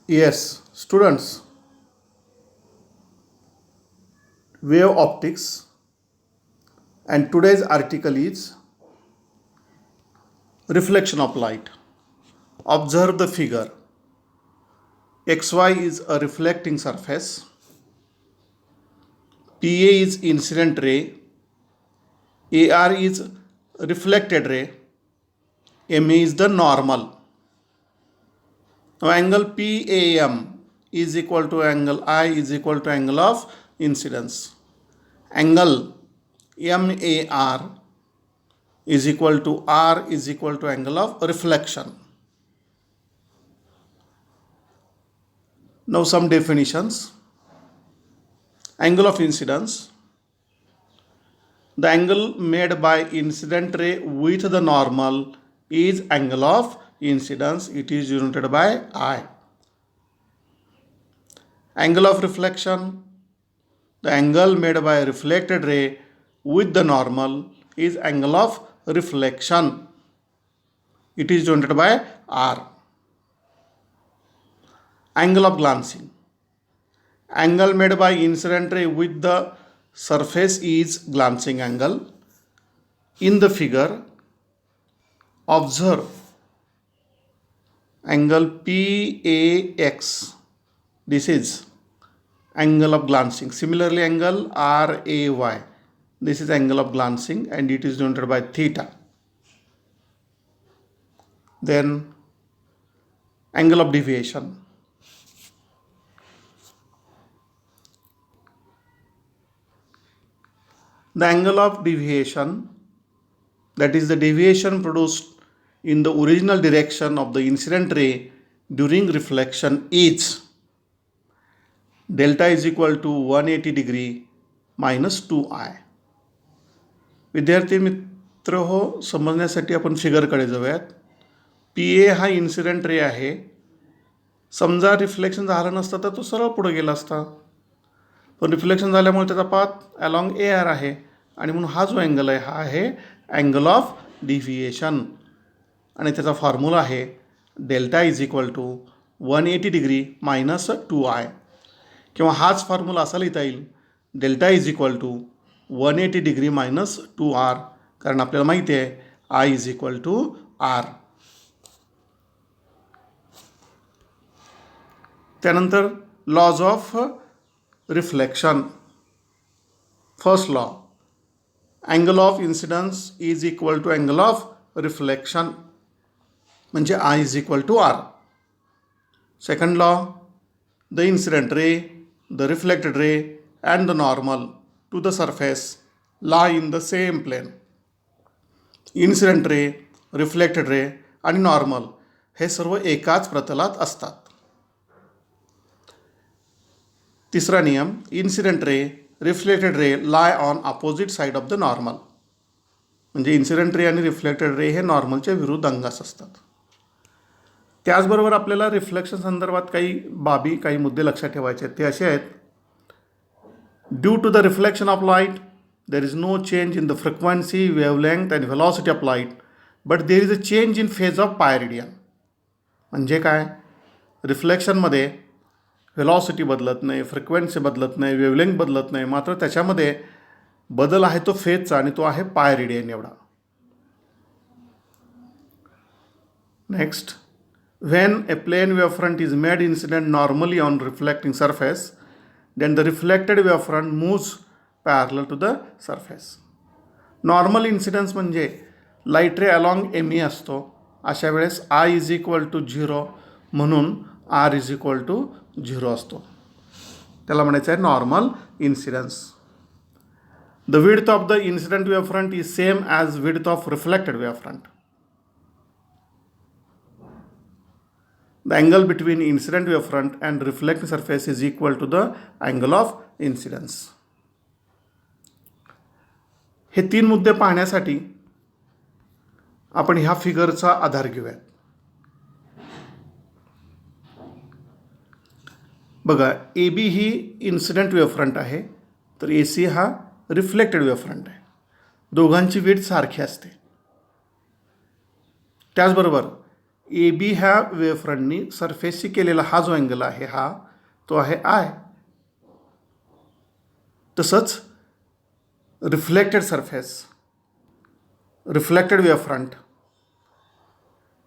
Yes, students, wave optics, and today's article is reflection of light. Observe the figure. XY is a reflecting surface, PA is incident ray, AR is reflected ray, MA is the normal. Now angle PAM is equal to angle I is equal to angle of incidence. Angle MAR is equal to R is equal to angle of reflection. Now some definitions. Angle of incidence. The angle made by incident ray with the normal is angle of incidence. It is denoted by I. Angle of reflection. The angle made by reflected ray with the normal is angle of reflection. It is denoted by R. Angle of glancing. Angle made by incident ray with the surface is glancing angle. In the figure, observe angle PAX. This is angle of glancing. Similarly, angle RAY. This is angle of glancing and it is denoted by theta. Then angle of deviation. The angle of deviation, that is the deviation produced in the original direction of the incident ray during reflection, is delta is equal to 180 degree minus 2i. विद्यार्थी मित्र हो, समजण्यासाठी आपण फिगरकडे जाऊयात. PA हा incident ray आहे. समजा reflection झालं नसतं तर तो सरळ पुढे गेला असता, पण रिफ्लेक्शन झाल्यामुळे त्याचा पाथ अलॉंग AR आहे आणि म्हणून हा जो अँगल आहे हा आहे अँगल ऑफ डिव्हिएशन आणि त्याचा फॉर्म्युला आहे delta is equal to 180 degree minus 2i. किंवा हाच फॉर्म्युला असा लिहिता येईल delta is equal to 180 degree minus 2r, कारण आपल्याला माहिती आहे I is equal to R. त्यानंतर laws of reflection. First law, angle of incidence is equal to angle of reflection, म्हणजे I is equal to R. Second law, the incident ray, the reflected ray and the normal to the surface lie in the same plane. Incident ray, reflected ray आणि normal हे सर्व एकाच प्रतलात असतात. तिसरा नियम, incident ray, reflected ray lie on opposite side of the normal. म्हणजे incident ray आणि रिफ्लेक्टेड रे हे नॉर्मलच्या विरुद्ध अंगास असतात. त्याचबरोबर आपल्याला रिफ्लेक्शन संदर्भात काही बाबी, काही मुद्दे लक्षात ठेवायचे आहेत. ते असे आहेत, due to the reflection of light there is no change in the frequency, wavelength and velocity of light, but there is a change in phase of pi radian. म्हणजे काय, रिफ्लेक्शनमध्ये व्हेलॉसिटी बदलत नाही, फ्रिक्वेन्सी बदलत नाही, वेवलेंथ बदलत नाही, मात्र त्याच्यामध्ये बदल आहे तो फेजचा आणि तो आहे पाय रेडियन एवढा. Next, when a plane wavefront is made incident normally on reflecting surface, then the reflected wavefront moves parallel to the surface. Normal incidence म्हणजे लाईट रे अलॉंग ME असतो. अशा वेळेस I इज इक्वल टू 0 म्हणून R is equal to 0 असतो. त्याला म्हणायचं आहे normal incidence. The width of the incident wavefront is same as width of reflected wavefront. The angle between incident wavefront and reflecting surface is equal to the angle of incidence. हे तीन मुद्दे पाहण्यासाठी आपण ह्या फिगरचा आधार घेऊयात. बघा, AB ही incident wavefront आहे, तर AC हा रिफ्लेक्टेड वेवफ्रंट आहे. दोघांची विड्थ सारखी असते. त्याचबरोबर ए बी ह्या वेव्हफ्रंटनी सरफेसशी केलेला हा जो अँगल आहे हा तो आहे आय. तसंच reflected surface, reflected wavefront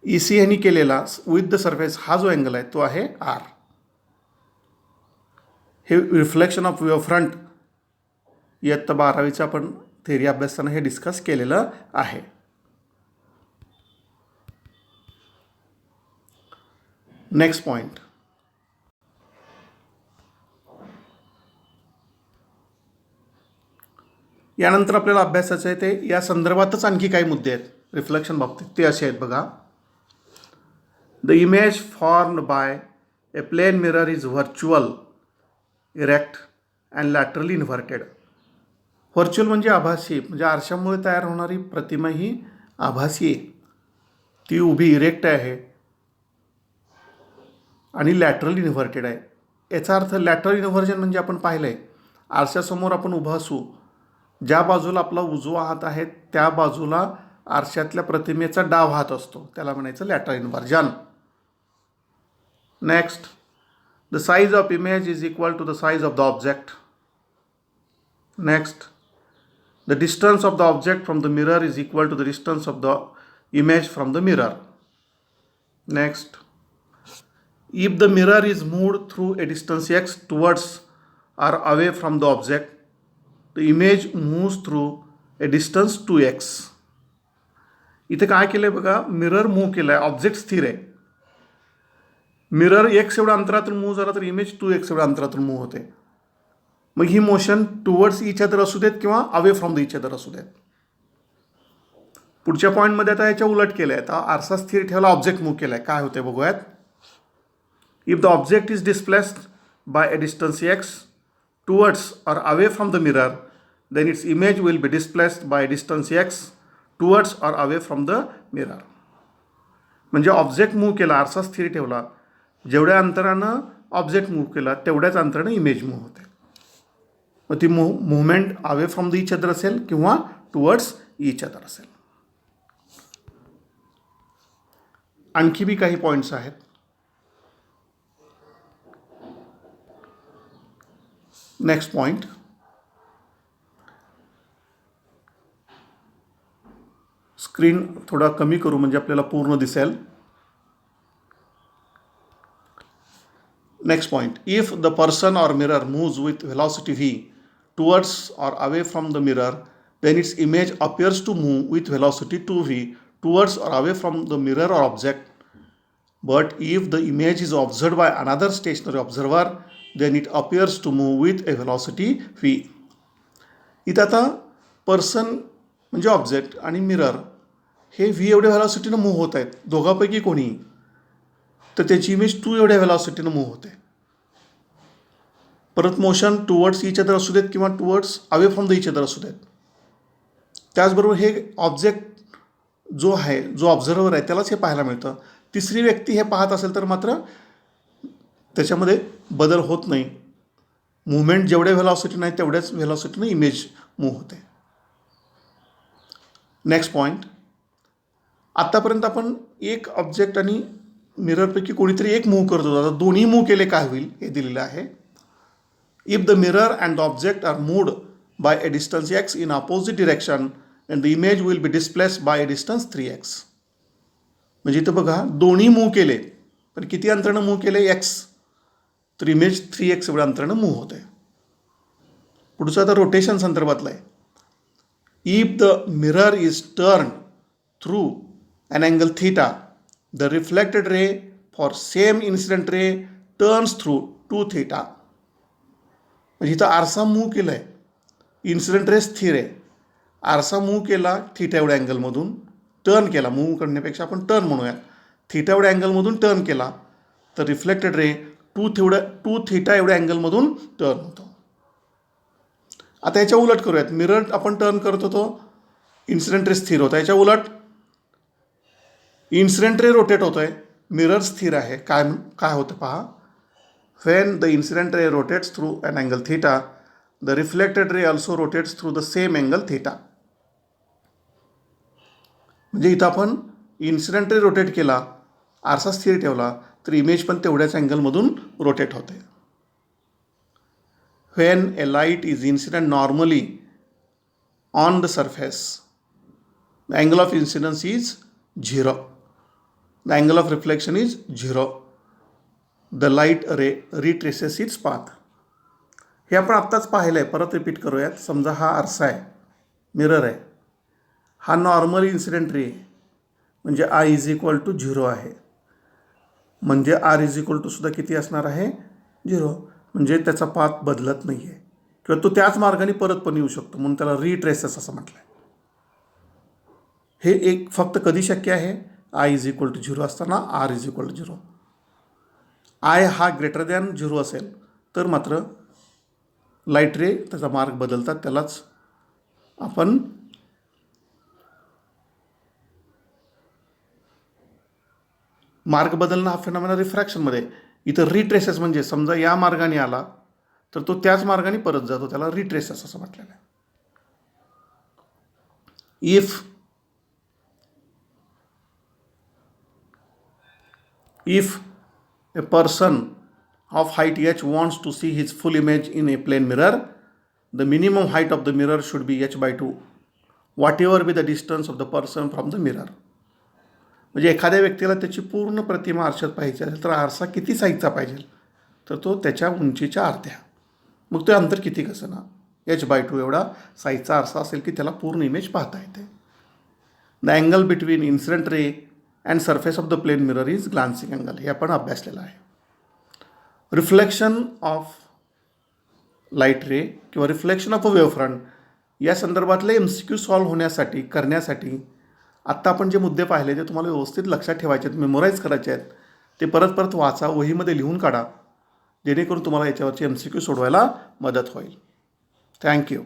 E C ह्यांनी केलेला विथ द सरफेस हा जो अँगल आहे तो आहे आर. हे रिफ्लेक्शन ऑफ वेव्हफ्रंट इयत्ता 12वीचं आपण थेरी अभ्यासताना हे डिस्कस केलेलं आहे. नेक्स्ट पॉईंट, यानंतर आपल्याला अभ्यासाचं आहे ते या संदर्भातच आणखी काही मुद्दे आहेत रिफ्लेक्शन बाबतीत. ते असे आहेत बघा. The image formed by a plane mirror is virtual, erect and laterally inverted. Virtual म्हणजे आभासी, म्हणजे आरशामुळे तयार होणारी प्रतिमा ही आभासी आहे, ती उभी इरेक्ट आहे आणि लॅटरल इन्व्हर्टेड आहे. याचा अर्थ लॅटरल इन्व्हर्जन म्हणजे आपण पाहिलं आहे आरशासमोर आपण उभं असू, ज्या बाजूला आपला उजवा हात आहे त्या बाजूला आरशातल्या प्रतिमेचा डाव हात असतो, त्याला म्हणायचं lateral inversion. Next, the size of image is equal to the size of the object. Next, the distance of the object from the mirror is equal to the distance of the image from the mirror. Next, if the mirror is moved through a distance x towards or away from the object, the image moves through a distance 2x. इथे काय केलं आहे बघा, mirror move केला आहे, object स्थिर आहे. Mirror x एवढ्या अंतरातून मूव्ह झाला तर इमेज 2x एवढ्या अंतरातून मूव्ह होते. मग ही मोशन टुवर्ड्स इच अदर असू देत किंवा away from the each other असू देत. पुढच्या पॉईंटमध्ये आता याच्या उलट केलं आहे. आता आरसा स्थिर ठेवला, ऑब्जेक्ट मूव्ह केला आहे, काय होते बघूयात. If the object is displaced by a distance x towards or away from the mirror, then its image will be displaced by a distance x towards or away from the mirror. म्हणजे object move केला, आरसा स्थिर ठेवला, जेवढ्या अंतरानं object move केला तेवढ्याच अंतरानं image move होते. मग ती movement away from the each other असेल किंवा टुवर्ड्स इच अदर असेल. आणखी बी काही पॉईंट्स आहेत. नेक्स्ट पॉईंट, स्क्रीन थोडा कमी करू म्हणजे आपल्याला पूर्ण दिसेल. Next point, if the person or mirror moves with velocity V towards or away from the mirror, then its image appears to move with velocity 2v towards or away from the mirror or object. But if the image is observed by another stationary observer, then it appears to move with a velocity v. इथं आता person म्हणजे object आणि mirror हे v एवढ्या व्हेलॉसिटीनं move होत आहेत, दोघांपैकी कोणी, तर त्याची इमेज 2 एवढ्या व्हेलॉसिटीनं मूव्ह होते. परत मोशन टुवर्ड्स इच अदर असू देत किंवा towards away from the each other असू देत. त्याचबरोबर हे ऑब्जेक्ट जो आहे, जो ऑब्झर्वर आहे त्यालाच हे पाहायला मिळतं. तिसरी व्यक्ती हे पाहत असेल तर मात्र त्याच्यामध्ये बदल होत नाही. मूव्हमेंट जेवढ्या व्हेलॉसिटी नाही तेवढ्याच व्हेलॉसिटीनं इमेज मूव्ह होते. नेक्स्ट पॉईंट, आत्तापर्यंत आपण एक ऑब्जेक्ट आणि मिररपैकी कोणीतरी एक मूव्ह करत होता, आता दोन्ही मूव्ह केले काय होईल हे दिलेलं आहे. If the mirror and the object are moved by a distance x in opposite direction and the image will be displaced by a distance 3x. म्हणजे इथं बघा दोन्ही मूव्ह केले, पण किती अंतरानं मूव्ह केले, एक्स, तर इमेज 3x एवढ्या अंतरानं मूव्ह होते. पुढचं आता रोटेशन संदर्भातलं आहे. If the mirror is turn through an angle theta, the reflected ray for same incident ray turns through 2 theta. म्हणजे इथं आरसा मूव्ह केला आहे, इन्सिडेंट रे स्थिर आहे, आरसा मूव्ह केला थीटा एवढ्या अँगलमधून, टर्न केला, मूव्ह करण्यापेक्षा आपण टर्न म्हणूयात, थीटा एवढ्या अँगलमधून टर्न केला, तर रिफ्लेक्टेड रे 2 थीटा एवढ्या अँगलमधून टर्न होतो. आता याच्या उलट करूयात. मिरर आपण टर्न करत होतो, इन्सिडेंट रे स्थिर होता. याच्या उलट इन्सिडेंट रे रोटेट होतो आहे, मिरर स्थिर आहे. काय होतं पहा. When the incident ray rotates through an angle theta, the reflected ray also rotates through the same angle theta. म्हणजे इथं आपण इन्सिडेंट रे रोटेट केला आरसा स्थिर ठेवला तर इमेज पण तेवढ्याच अँगलमधून रोटेट होते. When A light is incident normally on the surface, the angle of incidence is 0. The angle of reflection is 0. The light ray retraces its path. हे आपण आत्ताच पाहिलं आहे, परत रिपीट करूयात. समजा हा आरसा आहे, मिरर आहे, हा नॉर्मल इन्सिडेंट रे म्हणजे आय इज इक्वल टू 0 आहे. म्हणजे आर इज इक्वल टू सुद्धा किती असणार आहे? 0. म्हणजे त्याचा पाथ बदलत नाही आहे किंवा तो त्याच मार्गाने परत पण येऊ शकतो, म्हणून त्याला रिट्रेसेस असं म्हटलं आहे. हे एक फक्त कधी शक्य आहे? आय इज इक्वल टू 0 असताना R is equal to 0. I हा ग्रेटर दॅन 0 असेल तर मात्र लाईट रे त्याचा मार्ग बदलतात. त्यालाच आपण मार्ग बदलणं हा फेनॉमेना रिफ्रॅक्शनमध्ये. इथं रिट्रेसेस म्हणजे समजा या मार्गाने आला तर तो त्याच मार्गाने परत जातो, त्याला रिट्रेसेस असं म्हटलेलं आहे. If a person of height h wants to see his full image in a plane mirror, the minimum height of the mirror should be h by 2, whatever be the distance of the person from the mirror. म्हणजे एखाद्या व्यक्तीला त्याची पूर्ण प्रतिमा आरशात पाहिजे असेल तर आरसा किती साईजचा पाहिजे? तर तो त्याच्या उंचीच्या अर्ध्या. मग ते अंतर किती कसं ना, h/2 एवढा साईजचा आरसा असेल की त्याला पूर्ण इमेज पाहता येते. The angle between incident ray and surface of the plane mirror is glancing angle. हे आपण अभ्यासलेलं आहे. रिफ्लेक्शन ऑफ लाईट रे किंवा रिफ्लेक्शन ऑफ अ वेव्हफ्रंट या संदर्भातले MCQ सॉल्व्ह करण्यासाठी आत्ता आपण जे मुद्दे पाहिले ते तुम्हाला व्यवस्थित लक्षात ठेवायचे आहेत, मेमोराईज करायचे आहेत. ते परत परत वाचा, वहीमध्ये लिहून काढा, जेणेकरून तुम्हाला याच्यावरचे MCQ सोडवायला मदत होईल. थँक्यू.